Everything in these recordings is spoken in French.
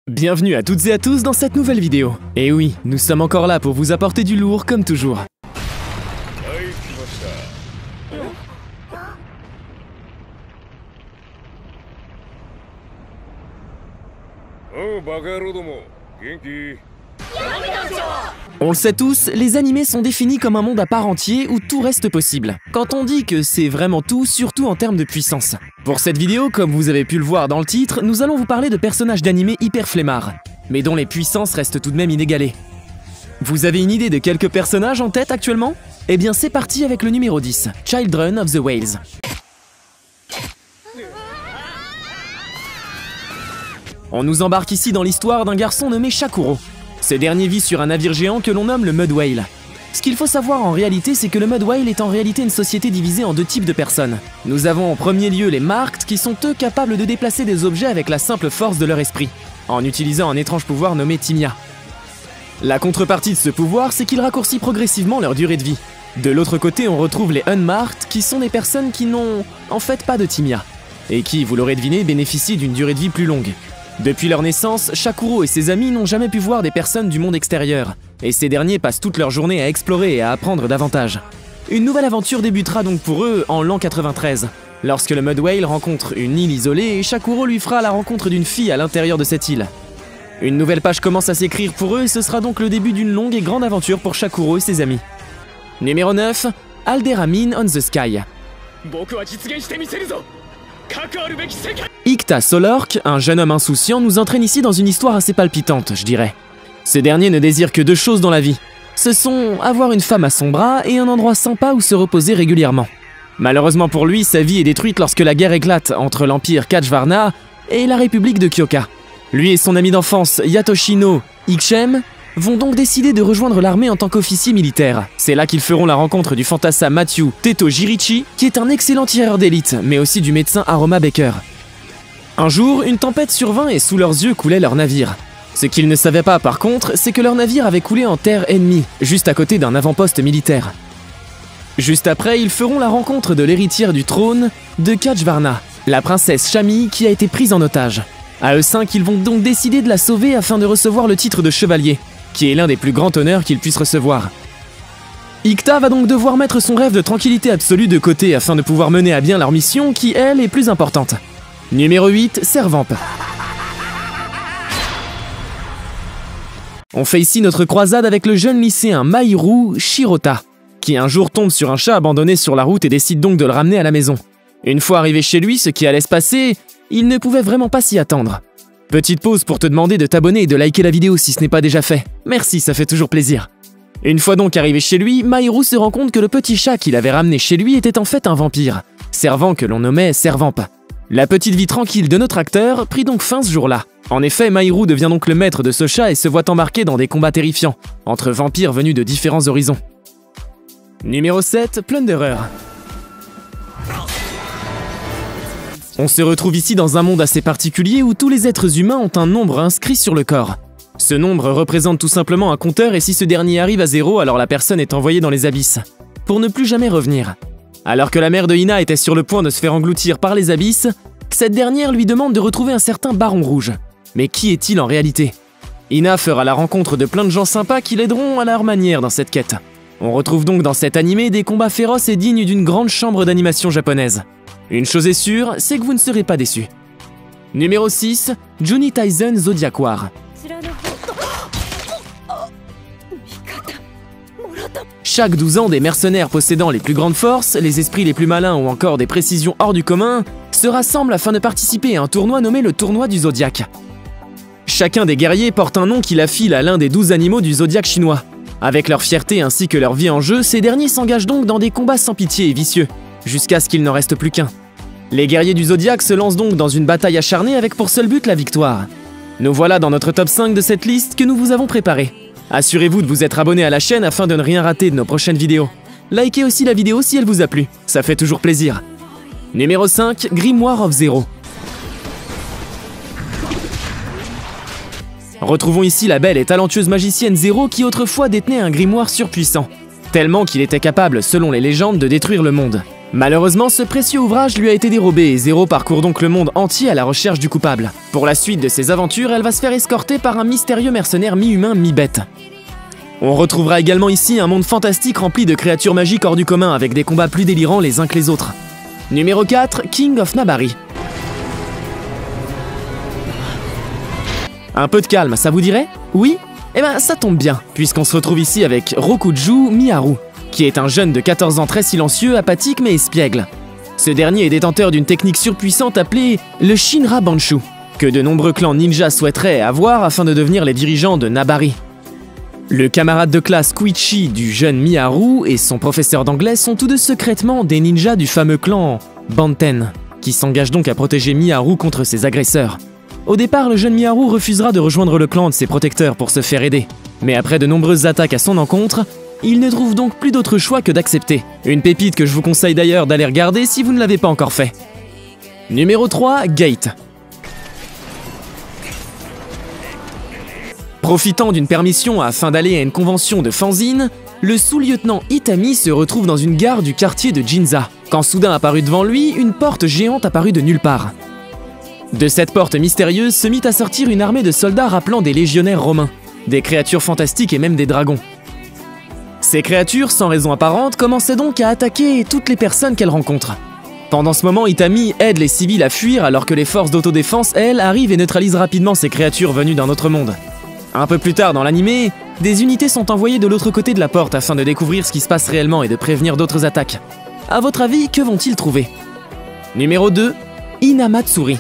Bienvenue à toutes et à tous dans cette nouvelle vidéo. Et oui, nous sommes encore là pour vous apporter du lourd comme toujours. On le sait tous, les animés sont définis comme un monde à part entier où tout reste possible. Quand on dit que c'est vraiment tout, surtout en termes de puissance. Pour cette vidéo, comme vous avez pu le voir dans le titre, nous allons vous parler de personnages d'animés hyper flemmards, mais dont les puissances restent tout de même inégalées. Vous avez une idée de quelques personnages en tête actuellement? Eh bien c'est parti avec le numéro 10, Children of the Whales. On nous embarque ici dans l'histoire d'un garçon nommé Shakuro. Ce dernier vit sur un navire géant que l'on nomme le Mud Whale. Ce qu'il faut savoir en réalité, c'est que le Mud Whale est en réalité une société divisée en deux types de personnes. Nous avons en premier lieu les Marked, qui sont eux capables de déplacer des objets avec la simple force de leur esprit, en utilisant un étrange pouvoir nommé Timia. La contrepartie de ce pouvoir, c'est qu'il raccourcit progressivement leur durée de vie. De l'autre côté, on retrouve les Unmarked, qui sont des personnes qui n'ont en fait pas de Timia, et qui, vous l'aurez deviné, bénéficient d'une durée de vie plus longue. Depuis leur naissance, Shakuro et ses amis n'ont jamais pu voir des personnes du monde extérieur, et ces derniers passent toute leur journée à explorer et à apprendre davantage. Une nouvelle aventure débutera donc pour eux en l'an 93, lorsque le Mud Whale rencontre une île isolée et Shakuro lui fera la rencontre d'une fille à l'intérieur de cette île. Une nouvelle page commence à s'écrire pour eux et ce sera donc le début d'une longue et grande aventure pour Shakuro et ses amis. Numéro 9, Alderamin on the Sky. Ikta Solork, un jeune homme insouciant, nous entraîne ici dans une histoire assez palpitante, je dirais. Ce dernier ne désire que deux choses dans la vie. Ce sont avoir une femme à son bras et un endroit sympa où se reposer régulièrement. Malheureusement pour lui, sa vie est détruite lorsque la guerre éclate entre l'Empire Kachvarna et la République de Kyoka. Lui et son ami d'enfance, Yatoshino Ikchem, vont donc décider de rejoindre l'armée en tant qu'officier militaire. C'est là qu'ils feront la rencontre du fantassin Matthew Teto Jirichi, qui est un excellent tireur d'élite, mais aussi du médecin Aroma Baker. Un jour, une tempête survint et sous leurs yeux coulait leur navire. Ce qu'ils ne savaient pas par contre, c'est que leur navire avait coulé en terre ennemie, juste à côté d'un avant-poste militaire. Juste après, ils feront la rencontre de l'héritière du trône de Kachvarna, la princesse Shami qui a été prise en otage. À eux cinq, ils vont donc décider de la sauver afin de recevoir le titre de chevalier, qui est l'un des plus grands honneurs qu'ils puissent recevoir. Ikta va donc devoir mettre son rêve de tranquillité absolue de côté afin de pouvoir mener à bien leur mission qui, elle, est plus importante. Numéro 8, Servamp. On fait ici notre croisade avec le jeune lycéen Mahiru Shirota, qui un jour tombe sur un chat abandonné sur la route et décide donc de le ramener à la maison. Une fois arrivé chez lui, ce qui allait se passer, il ne pouvait vraiment pas s'y attendre. Petite pause pour te demander de t'abonner et de liker la vidéo si ce n'est pas déjà fait. Merci, ça fait toujours plaisir. Une fois donc arrivé chez lui, Mahiru se rend compte que le petit chat qu'il avait ramené chez lui était en fait un vampire, servant que l'on nommait Servamp. La petite vie tranquille de notre acteur prit donc fin ce jour-là. En effet, Mahiru devient donc le maître de ce chat et se voit embarqué dans des combats terrifiants, entre vampires venus de différents horizons. Numéro 7, Plunderer. On se retrouve ici dans un monde assez particulier où tous les êtres humains ont un nombre inscrit sur le corps. Ce nombre représente tout simplement un compteur et si ce dernier arrive à 0, alors la personne est envoyée dans les abysses, pour ne plus jamais revenir. Alors que la mère de Hina était sur le point de se faire engloutir par les abysses, cette dernière lui demande de retrouver un certain Baron Rouge. Mais qui est-il en réalité? Hina fera la rencontre de plein de gens sympas qui l'aideront à leur manière dans cette quête. On retrouve donc dans cet animé des combats féroces et dignes d'une grande chambre d'animation japonaise. Une chose est sûre, c'est que vous ne serez pas déçus. Numéro 6, Junitaizen Zodiac War. Chaque 12 ans, des mercenaires possédant les plus grandes forces, les esprits les plus malins ou encore des précisions hors du commun se rassemblent afin de participer à un tournoi nommé le tournoi du Zodiac. Chacun des guerriers porte un nom qui l'affile à l'un des 12 animaux du Zodiac chinois. Avec leur fierté ainsi que leur vie en jeu, ces derniers s'engagent donc dans des combats sans pitié et vicieux, jusqu'à ce qu'il n'en reste plus qu'un. Les guerriers du Zodiac se lancent donc dans une bataille acharnée avec pour seul but la victoire. Nous voilà dans notre top 5 de cette liste que nous vous avons préparée. Assurez-vous de vous être abonné à la chaîne afin de ne rien rater de nos prochaines vidéos. Likez aussi la vidéo si elle vous a plu, ça fait toujours plaisir. Numéro 5, Grimoire of Zero. Retrouvons ici la belle et talentueuse magicienne Zero qui autrefois détenait un grimoire surpuissant, tellement qu'il était capable, selon les légendes, de détruire le monde. Malheureusement, ce précieux ouvrage lui a été dérobé et Zéro parcourt donc le monde entier à la recherche du coupable. Pour la suite de ses aventures, elle va se faire escorter par un mystérieux mercenaire mi-humain, mi-bête. On retrouvera également ici un monde fantastique rempli de créatures magiques hors du commun avec des combats plus délirants les uns que les autres. Numéro 4, King of Nabari. Un peu de calme, ça vous dirait? Oui? Eh ben ça tombe bien, puisqu'on se retrouve ici avec Rokuju Miharu, qui est un jeune de 14 ans très silencieux, apathique mais espiègle. Ce dernier est détenteur d'une technique surpuissante appelée le Shinra Banshu, que de nombreux clans ninja souhaiteraient avoir afin de devenir les dirigeants de Nabari. Le camarade de classe Koichi du jeune Miharu et son professeur d'anglais sont tous deux secrètement des ninjas du fameux clan Banten, qui s'engagent donc à protéger Miharu contre ses agresseurs. Au départ, le jeune Miharu refusera de rejoindre le clan de ses protecteurs pour se faire aider, mais après de nombreuses attaques à son encontre, il ne trouve donc plus d'autre choix que d'accepter. Une pépite que je vous conseille d'ailleurs d'aller regarder si vous ne l'avez pas encore fait. Numéro 3, Gate. Profitant d'une permission afin d'aller à une convention de fanzine, le sous-lieutenant Itami se retrouve dans une gare du quartier de Ginza, quand soudain apparut devant lui une porte géante apparue de nulle part. De cette porte mystérieuse se mit à sortir une armée de soldats rappelant des légionnaires romains, des créatures fantastiques et même des dragons. Ces créatures, sans raison apparente, commençaient donc à attaquer toutes les personnes qu'elles rencontrent. Pendant ce moment, Itami aide les civils à fuir alors que les forces d'autodéfense, elles, arrivent et neutralisent rapidement ces créatures venues d'un autre monde. Un peu plus tard dans l'anime, des unités sont envoyées de l'autre côté de la porte afin de découvrir ce qui se passe réellement et de prévenir d'autres attaques. À votre avis, que vont-ils trouver? Numéro 2, Inamatsuri.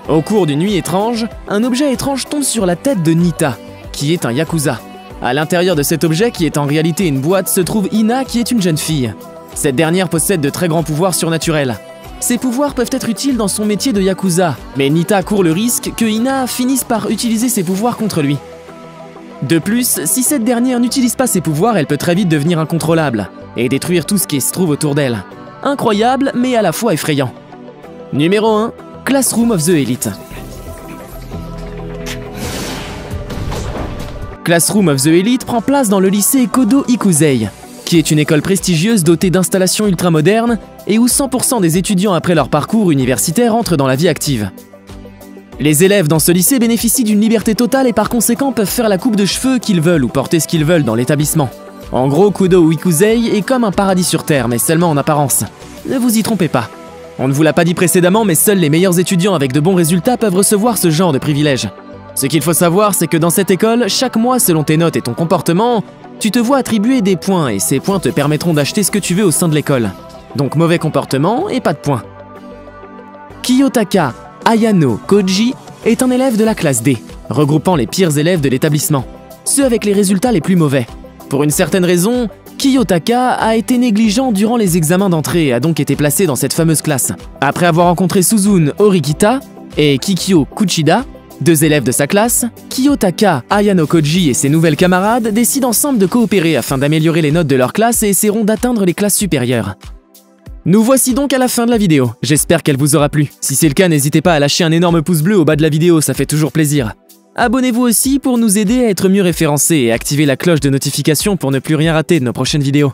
Au cours d'une nuit étrange, un objet étrange tombe sur la tête de Nita, qui est un yakuza. À l'intérieur de cet objet, qui est en réalité une boîte, se trouve Ina, qui est une jeune fille. Cette dernière possède de très grands pouvoirs surnaturels. Ces pouvoirs peuvent être utiles dans son métier de yakuza, mais Nita court le risque que Ina finisse par utiliser ses pouvoirs contre lui. De plus, si cette dernière n'utilise pas ses pouvoirs, elle peut très vite devenir incontrôlable et détruire tout ce qui se trouve autour d'elle. Incroyable, mais à la fois effrayant. Numéro 1, Classroom of the Elite. Classroom of the Elite prend place dans le lycée Kodo Ikuzei, qui est une école prestigieuse dotée d'installations ultramodernes et où 100% des étudiants après leur parcours universitaire entrent dans la vie active. Les élèves dans ce lycée bénéficient d'une liberté totale et par conséquent peuvent faire la coupe de cheveux qu'ils veulent ou porter ce qu'ils veulent dans l'établissement. En gros, Kodo Ikuzei est comme un paradis sur terre, mais seulement en apparence. Ne vous y trompez pas. On ne vous l'a pas dit précédemment, mais seuls les meilleurs étudiants avec de bons résultats peuvent recevoir ce genre de privilèges. Ce qu'il faut savoir, c'est que dans cette école, chaque mois, selon tes notes et ton comportement, tu te vois attribuer des points et ces points te permettront d'acheter ce que tu veux au sein de l'école. Donc mauvais comportement et pas de points. Kiyotaka Ayano Koji est un élève de la classe D, regroupant les pires élèves de l'établissement, ceux avec les résultats les plus mauvais. Pour une certaine raison, Kiyotaka a été négligent durant les examens d'entrée et a donc été placé dans cette fameuse classe. Après avoir rencontré Suzune Horikita et Kikyo Kuchida, deux élèves de sa classe, Kiyotaka Ayano Koji et ses nouvelles camarades décident ensemble de coopérer afin d'améliorer les notes de leur classe et essaieront d'atteindre les classes supérieures. Nous voici donc à la fin de la vidéo, j'espère qu'elle vous aura plu. Si c'est le cas, n'hésitez pas à lâcher un énorme pouce bleu au bas de la vidéo, ça fait toujours plaisir. Abonnez-vous aussi pour nous aider à être mieux référencés et activez la cloche de notification pour ne plus rien rater de nos prochaines vidéos.